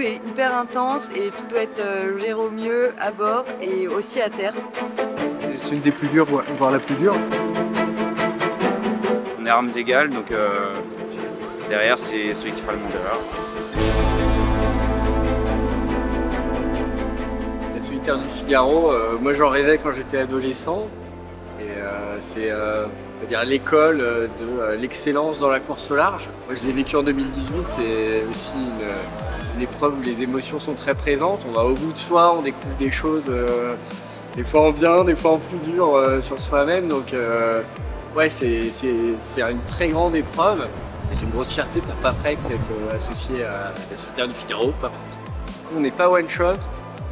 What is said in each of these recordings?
tout est hyper intense et tout doit être géré au mieux à bord et aussi à terre. C'est une des plus dures, voire la plus dure. On est armes égales, donc derrière c'est celui qui fera le mandeur. La solitaire du Figaro, moi j'en rêvais quand j'étais adolescent. Et c'est on va dire l'école de l'excellence dans la course au large. Moi je l'ai vécu en 2018, c'est aussi une épreuve où les émotions sont très présentes. On va au bout de soi, on découvre des choses, des fois en bien, des fois en plus dur sur soi-même. Donc ouais, c'est une très grande épreuve. Et c'est une grosse fierté pour Paprec d'être associé à la solitaire du Figaro. On n'est pas one shot.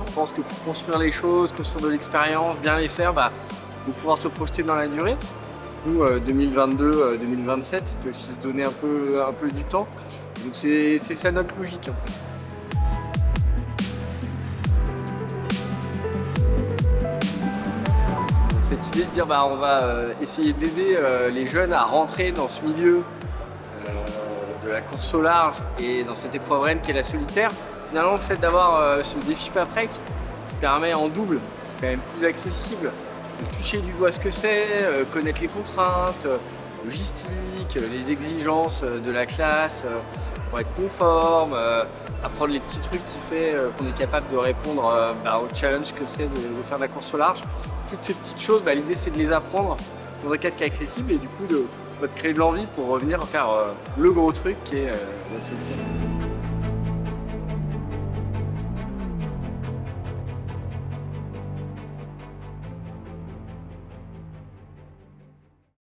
On pense que pour construire les choses, construire de l'expérience, bien les faire, faut pouvoir se projeter dans la durée. Nous, 2022-2027, c'était aussi se donner un peu du temps. Donc c'est ça notre logique en fait. Cette idée de dire on va essayer d'aider les jeunes à rentrer dans ce milieu de la course au large et dans cette épreuve reine qu'est la solitaire, finalement le fait d'avoir ce défi Paprec qui permet en double, c'est quand même plus accessible, de toucher du doigt ce que c'est, connaître les contraintes, logistiques, les exigences de la classe pour être conforme, apprendre les petits trucs qui fait qu'on est capable de répondre au challenge que c'est de faire de la course au large. Toutes ces petites choses, l'idée c'est de les apprendre dans un cadre qui est accessible et du coup de créer de l'envie pour revenir faire le gros truc qui est la solitaire.